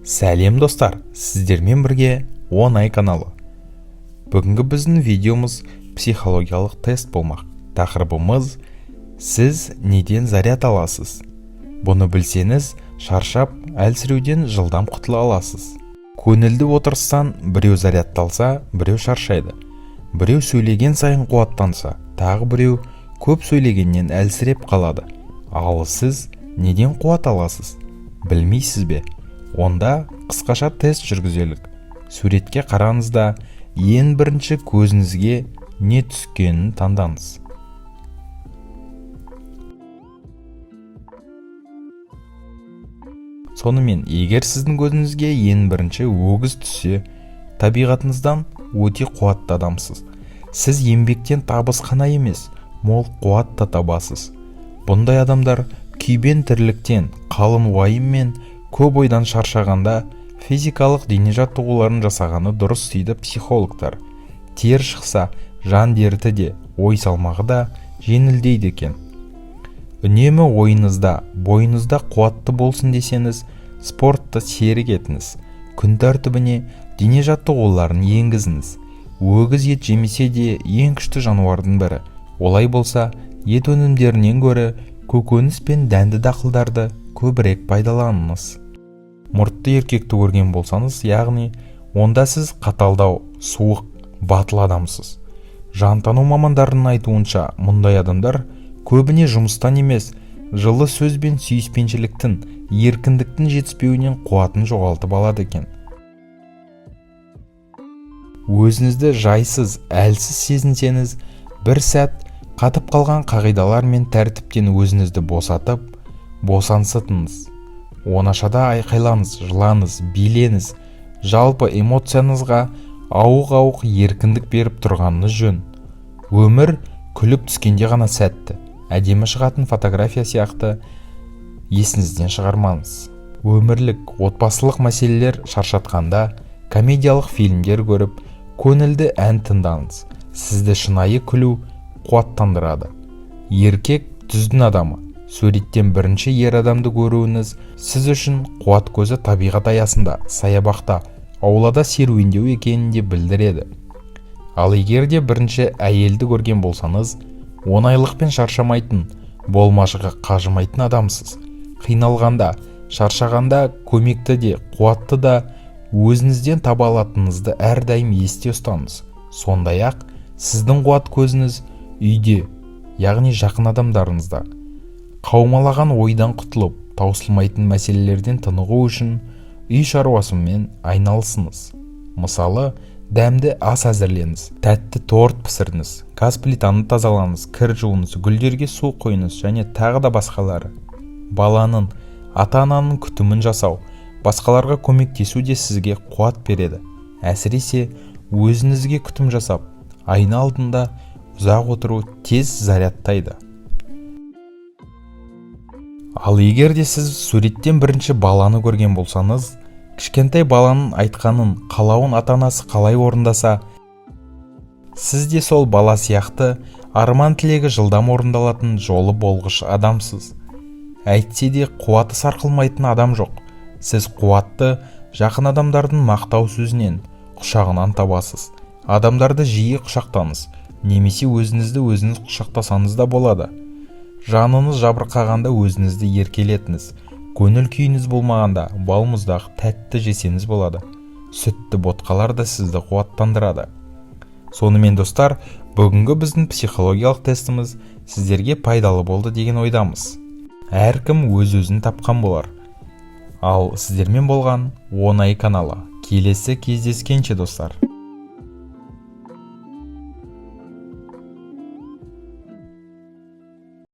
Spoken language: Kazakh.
Сәлем достар, сіздермен бірге оңай каналы. Бүгінгі біздің видеомыз психологиялық тест болмақ. Тақырыбымыз: сіз неден заряд аласыз? Бұны білсеңіз, шаршап, әлсіреуден жылдам құтыла аласыз. Көңілді отырыстан біреу зарядталса, біреу шаршайды. Біреу сөйлеген сайын қуаттанса, тағы біреу көп сөйлегеннен әлсіреп қалады. Ал сіз неден қуат аласыз? Білмейсіз бе? Онда қысқаша тест жүргізелік. Суретке қараңыз да ең бірінші көзіңізге не түскенін таңдаңыз. Сонымен, егер сіздің көзіңізге ең бірінші өгіз түссе, табиғатыңыздан өте қуатты адамсыз. Сіз еңбектен табыс қана емес, мол қуат та табасыз. Бұндай адамдар күйбең тірліктен, қалың уайым мен көп ойдан шаршағанда физикалық дене жаттығуларын жасағаны дұрыс дейді психологтар. Тер шықса, жан дерті де, ой салмағы да жеңілдейді екен. Үнемі ойыңызда, бойыңызда қуатты болсын десеңіз, спортты серік етіңіз. Күн тәртібіне дене жаттығуларын енгізіңіз. Өгіз ет жемесе де ең күшті жануардың бірі. Олай болса, ет өнімдерінен гөрі көкөніс пен дәнді дақылдарды көбірек пайдаланыңыз. Мұртты еркекті көрген болсаңыз, яғни онда сіз қаталдау, суық, батыл адамсыз. Жантану мамандарының айтуынша, мұндай адамдар көбіне жұмыстан емес, жылы сөз бен сүйіспеншіліктің, еркіндіктің жетіспеуінен қуатын жоғалтып алады екен. Өзіңізді жайсыз, әлсіз сезінсеңіз, бір сәт қатып қалған қағидалар мен тәртіптен өзіңізді босатып, босансытыңыз. Оңашада айқайлаңыз, жылаңыз, биленіз. Жалпы эмоцияңызға ауық-ауық еркіндік беріп тұрғаныңыз жөн. Өмір күліп түскенде ғана сәтті. Әдемі шығатын фотография сияқты есіңізден шығармаңыз. Өмірлік, отбасылық мәселелер шаршатқанда комедиялық фильмдер көріп, көңілді ән тыңдаңыз. Сізді шынайы күлу қуаттандырады. Еркек түздің адамы. Суреттен бірінші ер адамды көруіңіз сіз үшін қуат көзі табиғат аясында, саябақта, аулада серуендеу екенін де білдіреді. Ал егер де бірінші әйелді көрген болсаңыз, оңайлықпен шаршамайтын, болмашыға қажымайтын адамсыз. Қиналғанда, шаршағанда көмекті де, қуатты да өзіңізден таба алатыныңызды әрдайым есте ұстаңыз. Сондай-ақ, сіздің қуат көзіңіз үйде, яғни жақын адамдарыңызда. Қаумалаған ойдан құтылып, таусылмайтын мәселелерден тынығу үшін үй шаруасымен айналысыңыз. Мысалы, дәмді ас әзірленіз, тәтті торт пісіріңіз, газ плитаны тазалаңыз, кір жуыңыз, гүлдерге су құйыңыз және тағы да басқалары. Баланың, ата-ананың күтімін жасау, басқаларға көмектесу де сізге қуат береді. Әсіресе өзіңізге күтім жасап, айна алдында ұзақ отыру тез зарядтайды. Ал егер де сіз суреттен бірінші баланы көрген болсаңыз, кішкентай баланың айтқанын, қалауын ата-анасы қалай орындаса, сіз де сол бала сияқты арман тілегі жылдам орындалатын жолы болғыш адамсыз. Әйтсе де қуаты сарқылмайтын адам жоқ. Сіз қуатты жақын адамдардың мақтау сөзінен, құшағынан табасыз. Адамдарды жиі құшақтаңыз, немесе өзіңізді өзіңіз құшақтасаңыз да болады. Жаныңыз жабырқағанда өзіңізді еркелетіңіз. Көңіл күйіңіз болмағанда балмұздақ тәтті жесеңіз болады. Сүтті ботқалар да сізді қуаттандырады. Сонымен достар, бүгінгі біздің психологиялық тестіміз сіздерге пайдалы болды деген ойдамыз. Әркім өз-өзін тапқан болар. Ал сіздермен болған оңай каналы. Келесі кездескенше достар.